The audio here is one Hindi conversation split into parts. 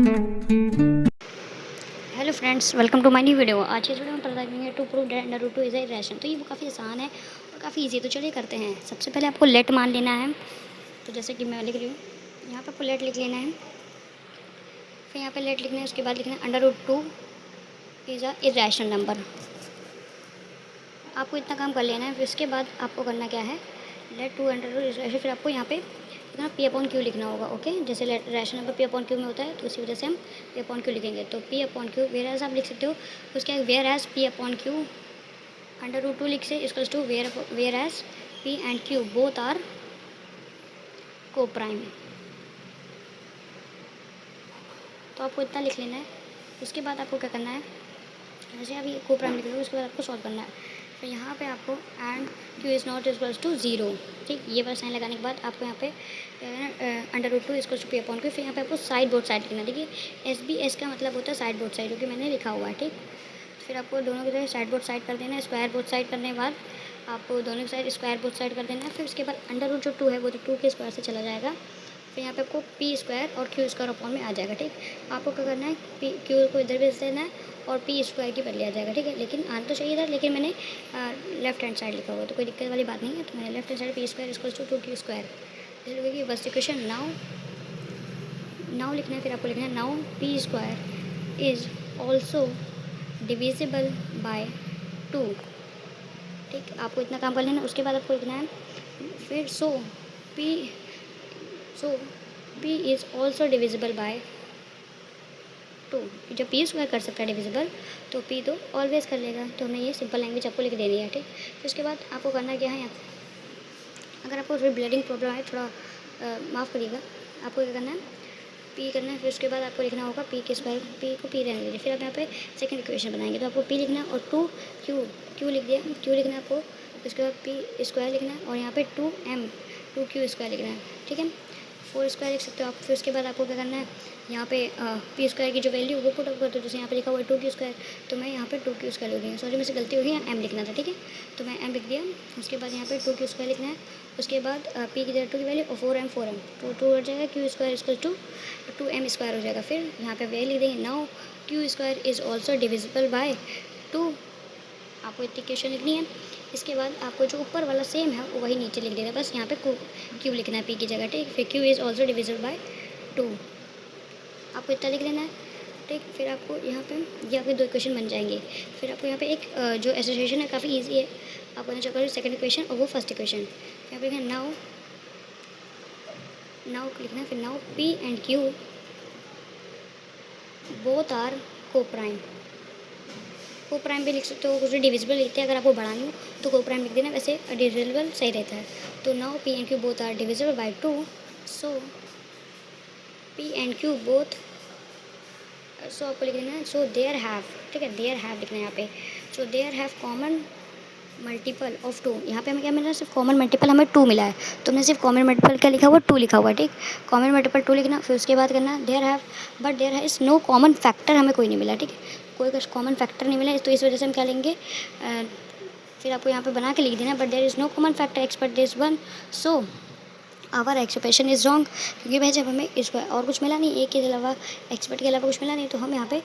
Hello friends, welcome to my new video. आज के वीडियो में पता करेंगे to prove that under root two is a irrational. तो ये वो काफ़ी आसान है और काफ़ी इजी है। तो चलिए करते हैं। सबसे पहले आपको लेट मान लेना है। तो जैसे कि मैं लिख रही हूँ, यहाँ पर आपको लेट लिख लेना है। फिर यहाँ पे लेट लिखना है, उसके बाद लिखना है under root two is a irrational number. आपको इतना काम कर लेना है। फिर उसके बाद आपको करना क्या है, let two under root is, फिर आपको यहाँ पे ना पी अपॉन क्यू लिखना होगा। ओके, जैसे rational number P upon Q में होता है, तो उसी वजह से हम पी अपॉन क्यू लिखेंगे। तो p upon q whereas आप लिख सकते हो। उसके बाद whereas p upon q under root two लिख से equals to whereas p and Q both are coprime. तो आपको इतना लिख लेना है। उसके बाद आपको क्या करना है, जैसे अभी को प्राइम लिख लो, उसके बाद आपको सॉल्व करना है। फिर यहाँ पे आपको and q is not equals to zero. ठीक, ये वाला साइन लगाने के बाद आपको यहाँ पे under root two equals to p upon q. फिर यहाँ पे आपको साइड बोथ साइड लिखना। देखिए एस बी एस का मतलब होता है साइड बोथ साइड, जो कि मैंने लिखा हुआ है। ठीक, फिर आपको दोनों की तरह साइड बोथ साइड कर देना है। स्क्वायर बोथ साइड करने के बाद आपको दोनों की साइड स्क्वायर बोथ साइड कर देना है। फिर उसके बाद अंडर रूट जो टू है वो तो टू के स्क्वायर से चला जाएगा। फिर यहाँ पे आपको पी स्क्वायर और क्यू स्क्वायर अपॉन में आ जाएगा। ठीक, आपको क्या करना है, पी क्यू को इधर भेज देना है और पी स्क्वायर की बदले आ जाएगा। ठीक है, लेकिन आना तो चाहिए था, लेकिन मैंने लेफ्ट हैंड साइड लिखा हुआ, तो कोई दिक्कत वाली बात नहीं है। तो मैंने left hand side p square equals to two q square जैसे फर्स्ट इक्वेशन। नाउ नाउ लिखना है। फिर आपको लिखना है now p square is also divisible by two. ठीक, आपको इतना काम कर लेना। उसके बाद आपको लिखना है फिर P so P is also divisible by to. जब पी स्क्वायर कर सकता है डिविजिबल, तो पी तो ऑलवेज कर लेगा। तो हमें ये सिंपल लैंग्वेज आपको लिख देनी है। ठीक, फिर उसके बाद आपको करना क्या है, अगर आपको थोड़ी ब्लीडिंग प्रॉब्लम है, थोड़ा माफ़ करिएगा, आपको क्या करना है, पी करना है। फिर उसके बाद आपको लिखना होगा पी के स्क्वायर, पी को पी रहने दीजिए। फिर आप यहाँ पे सेकंड इक्वेशन बनाएंगे। तो आपको पी लिखना है और टू क्यू, क्यू लिख दिया, क्यू लिखना है आपको। उसके बाद पी स्क्वायर लिखना है और यहाँ पे two m two q square लिखना है। ठीक है, फोर स्क्वायर लिख सकते हो आप। फिर उसके बाद आपको क्या करना है, यहाँ पे पी स्क्वायर की जो वैल्यू वो पुट अप कर दो। जैसे यहाँ पे लिखा हुआ है टू क्यू स्क्वायर, तो मैं यहाँ पे टू क्यू स्क्वायर लिख रही हूँ। सॉरी, मुझसे गलती हो गई, यहाँ एम लिखना था। ठीक है, तो मैं एम लिख दिया। उसके बाद यहाँ पे टू क्यू स्क्वायर लिखना है। उसके बाद पी की जगह टू की वैल्यू और फोर एम तो टू हो जाएगा, q square equal to two m square हो जाएगा। फिर यहाँ पे वैल्यू लिख देंगे, now q square is also divisible by two. आपको इतनी इक्वेशन लिखनी है। इसके बाद आपको जो ऊपर वाला सेम है वो वही नीचे लिख देना, बस यहाँ पे क्यू लिखना है पी की जगह। ठीक, फिर Q is also divisible by two, आपको इतना लिख देना है। ठीक, फिर आपको यहाँ पे ये आपके दो इक्वेशन बन जाएंगे। फिर आपको यहाँ पे एक जो एसोसिएशन है काफ़ी इजी है। आपको ना चेक सेकंड इक्वेशन और वो फर्स्ट इक्वेशन। यहाँ पे लिखना नाउ नाउ लिखना है। फिर now P and Q both are coprime. Coprime भी लिख सकते हो, कुछ डिविजिबल लिखते हैं। अगर आपको बढ़ानी हो तो को प्राइम लिख देना, वैसे डिविजिबल सही रहता है। तो now P and Q both are divisible by two, so P and Q both, सो आपको लिख देना है सो देयर हैव। ठीक है, देयर हैव लिखना है यहाँ पे। So there have common multiple of two. यहाँ पे हमें क्या मिला, सिर्फ कॉमन मल्टीपल हमें टू मिला है। तो हमने सिर्फ कॉमन मल्टीपल क्या लिखा हुआ, टू लिखा हुआ है। ठीक, कॉमन मल्टीपल टू लिखना। फिर उसके बाद करना देयर हैव, बट देयर है इज़ नो कॉमन फैक्टर, हमें कोई नहीं मिला। ठीक है, कोई कॉमन फैक्टर नहीं मिला, तो इस वजह से हम क्या लेंगे, फिर आपको यहाँ पे बना के लिख देना, but there is no common factor x but this one, so our expression is wrong. क्योंकि भाई जब हमें इसको और कुछ मिला नहीं, एक के अलावा एक्सपर्ट के अलावा कुछ मिला नहीं, तो हम यहाँ पे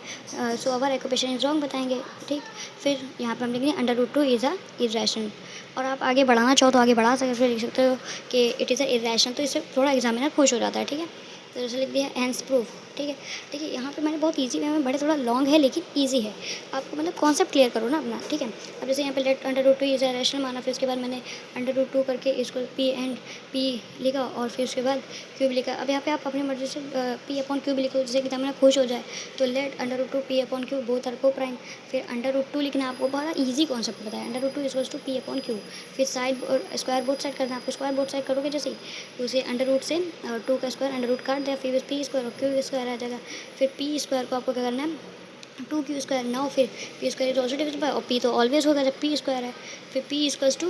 so our expression is wrong बताएंगे। ठीक, फिर यहाँ पे हम लिखेंगे under root two is a irrational. और आप आगे बढ़ाना चाहो तो आगे बढ़ा सकते, फिर लिख सकते हो कि इट इज़ अ इरेशनल। तो इससे थोड़ा एग्जामिनर खुश हो जाता है। ठीक है, तो जैसे लिख दिया हैंस प्रूफ। ठीक है, देखिए यहाँ पे मैंने बहुत इजी वे में, बड़े थोड़ा लॉन्ग है लेकिन इजी है। आपको मतलब कॉन्सेप्ट क्लियर करो ना अपना। ठीक है, अब जैसे यहाँ पे let under root two is a rational माना, फिर उसके बाद मैंने अंडर रूट टू करके इसको पी एंड पी लिखा और फिर उसके बाद क्यूब लिखा। अब यहाँ पे आप अपनी मर्जी से पी अपॉन क्यूब लिखो, जिससे कि एग्जामिनर खुश हो जाए। तो let under root two p upon q both are coprime. फिर अंडर रूट टू लिखना, आपको बड़ा ईजी कॉन्सेप्ट बताया। Under root two equals to p upon q. फिर साइड स्क्वायर बोथ साइड करना, आपको स्क्वायर बोथ साइड करोगे जैसे ही, तो उसे अंडर रूट से टू का स्क्वायर अंडर रूट काट दिया, फिर पी स्क्वायर और क्यू स्क्वायर आ जाएगा। फिर पी स्क्वायर को आपको क्या करना है, टू क्यू स्क्वायर। नाउ फिर P square is also divisible bye, और पी तो ऑलवेज होगा जब पी स्क्वायर है। फिर P equals to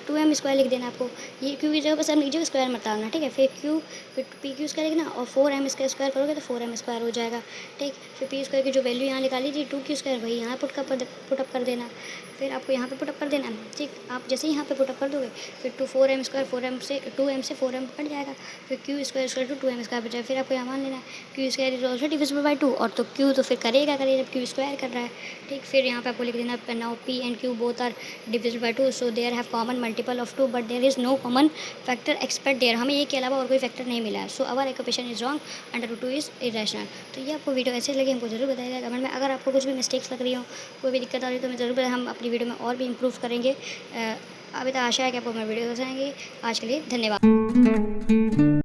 2m square लिख देना आपको, ये क्यू की जगह पर सब नीचे स्क्वायर मत डालना, ठीक है। फिर क्यू, फिर पी क्यू स्क्वायर लिखना, और 4m स्क्वायर करोगे तो 4m स्क्वायर हो जाएगा, ठीक। फिर पी स्क्वायर की जो वैल्यू यहाँ निकाली थी 2 क्यू स्क्वायर, वही यहाँ पुटअप कर देना। फिर आपको यहाँ पे पुटअप कर देना है, ठीक। आप जैसे ही यहाँ पे पुटअप कर दोगे फिर 4m स्क्वायर, 4m से 2m से 4m कट जाएगा, फिर Q square to 2m square बच जाएगा। फिर आपको यहाँ मान लेना है Q square is also divisible by 2, और तो क्यू तो फिर करेगा जब क्यू स्क्वायर कर रहा है, ठीक। फिर यहाँ पे आपको लिख देना now P and Q both are divisible by 2, so there have common multiple of 2 but there is no common factor except there, हमें ये के अलावा और कोई फैक्टर नहीं मिला है, so our equation is wrong, under root 2 is irrational. तो ये आपको वीडियो ऐसे लगे हमको जरूर बताइएगा कमेंट में। अगर आपको कुछ भी मिस्टेक्स लग रही हो, कोई भी दिक्कत आ रही है तो मैं ज़रूर बताएं, हम अपनी वीडियो में और भी इम्प्रूव करेंगे। अभी तो आशा है कि आपको मेरी वीडियो पसंद आएंगी। आज के लिए धन्यवाद।